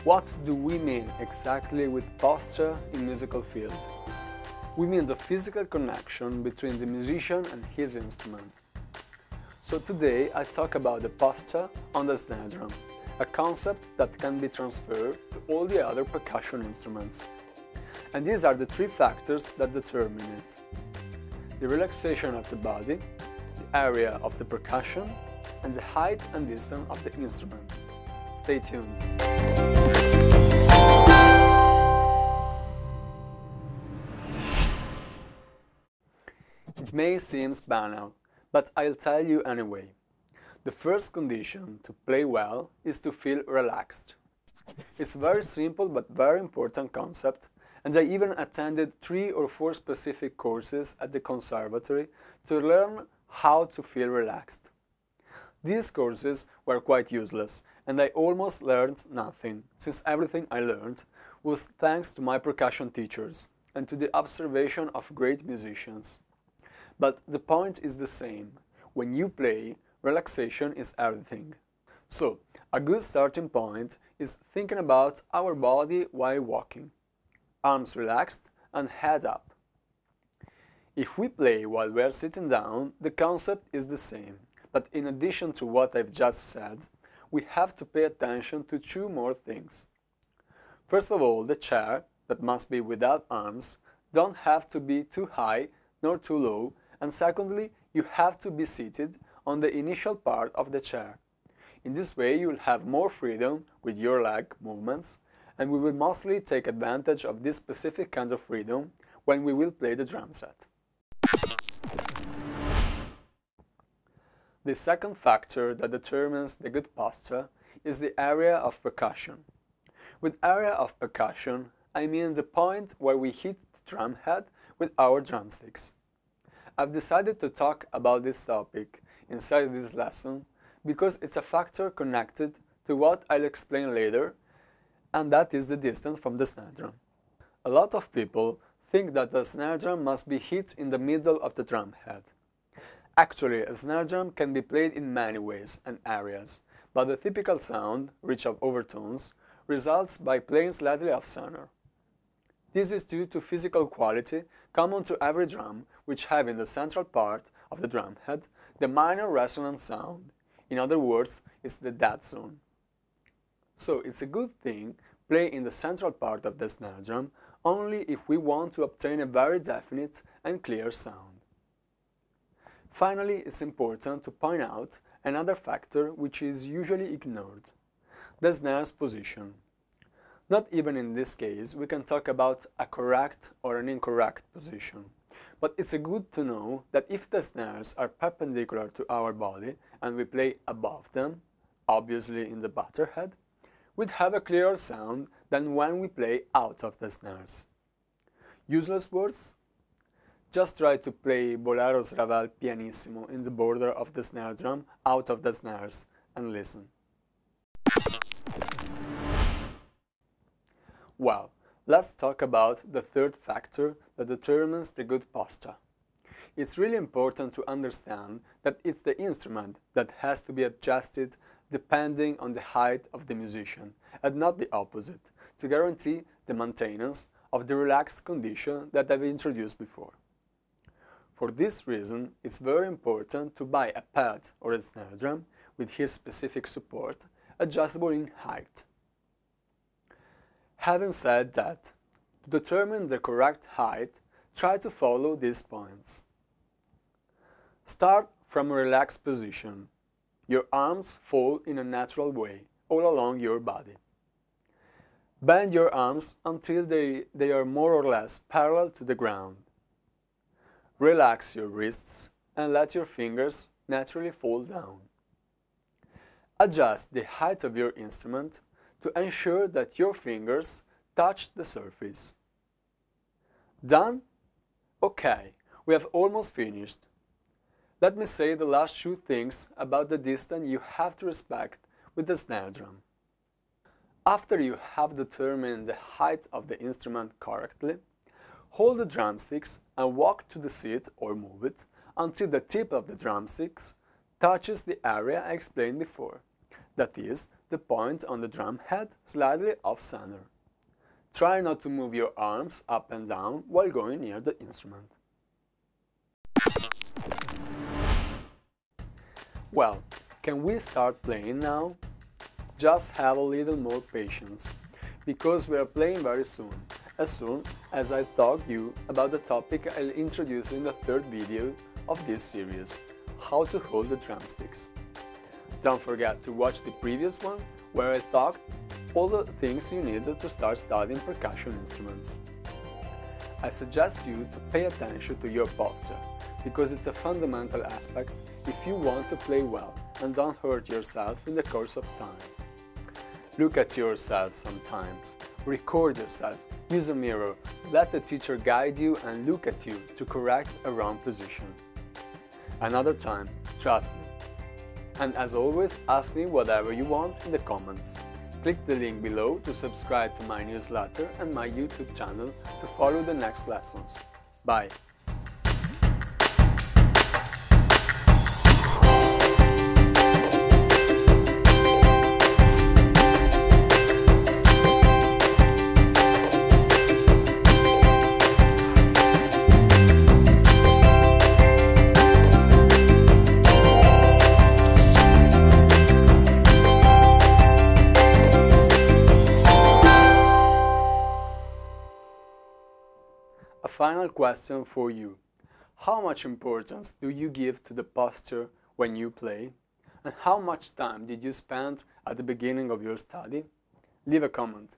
What do we mean exactly with posture in musical field? We mean the physical connection between the musician and his instrument. So today I talk about the posture on the snare drum, a concept that can be transferred to all the other percussion instruments. And these are the three factors that determine it: the relaxation of the body, the area of the percussion, and the height and distance of the instrument. Stay tuned. It may seem banal, but I'll tell you anyway. The first condition to play well is to feel relaxed. It's a very simple but very important concept, and I even attended 3 or 4 specific courses at the conservatory to learn how to feel relaxed. These courses were quite useless, and I almost learned nothing, since everything I learned was thanks to my percussion teachers and to the observation of great musicians. But the point is the same. When you play, relaxation is everything. So, a good starting point is thinking about our body while walking. Arms relaxed and head up. If we play while we are sitting down, the concept is the same. But in addition to what I've just said, we have to pay attention to 2 more things. First of all, the chair, that must be without arms, don't have to be too high nor too low, and secondly, you have to be seated on the initial part of the chair. In this way you will have more freedom with your leg movements, and we will mostly take advantage of this specific kind of freedom when we will play the drum set. The second factor that determines the good posture is the area of percussion. With area of percussion, I mean the point where we hit the drum head with our drumsticks. I've decided to talk about this topic inside this lesson because it's a factor connected to what I'll explain later, and that is the distance from the snare drum. A lot of people think that the snare drum must be hit in the middle of the drum head. Actually, a snare drum can be played in many ways and areas, but the typical sound, rich of overtones, results by playing slightly off center. This is due to physical quality common to every drum, which have in the central part of the drum head the minor resonant sound. In other words, it's the dead zone. So it's a good thing play in the central part of the snare drum only if we want to obtain a very definite and clear sound. Finally, it's important to point out another factor which is usually ignored: the snare's position. Not even in this case we can talk about a correct or an incorrect position, but it's good to know that if the snares are perpendicular to our body and we play above them, obviously in the butterhead, we'd have a clearer sound than when we play out of the snares. Useless words? Just try to play Bolero's Ravel pianissimo in the border of the snare drum out of the snares and listen. Well, let's talk about the third factor that determines the good posture. It's really important to understand that it's the instrument that has to be adjusted depending on the height of the musician, and not the opposite, to guarantee the maintenance of the relaxed condition that I've introduced before. For this reason, it's very important to buy a pad or a snare drum with his specific support, adjustable in height. Having said that, to determine the correct height, try to follow these points. Start from a relaxed position. Your arms fall in a natural way, all along your body. Bend your arms until they are more or less parallel to the ground. Relax your wrists and let your fingers naturally fall down. Adjust the height of your instrument to ensure that your fingers touch the surface. Done? Okay, we have almost finished. Let me say the last 2 things about the distance you have to respect with the snare drum. After you have determined the height of the instrument correctly, hold the drumsticks and walk to the seat or move it until the tip of the drumsticks touches the area I explained before, that is, the point on the drum head slightly off center. Try not to move your arms up and down while going near the instrument. Well, can we start playing now? Just have a little more patience, because we are playing very soon as I talk you about the topic I'll introduce in the third video of this series, how to hold the drumsticks. Don't forget to watch the previous one, where I talked all the things you need to start studying percussion instruments. I suggest you to pay attention to your posture, because it's a fundamental aspect if you want to play well and don't hurt yourself in the course of time. Look at yourself sometimes, record yourself, use a mirror, let the teacher guide you and look at you to correct a wrong position. Another time, trust me. And as always, ask me whatever you want in the comments. Click the link below to subscribe to my newsletter and my YouTube channel to follow the next lessons. Bye! A final question for you. How much importance do you give to the posture when you play? And how much time did you spend at the beginning of your study? Leave a comment.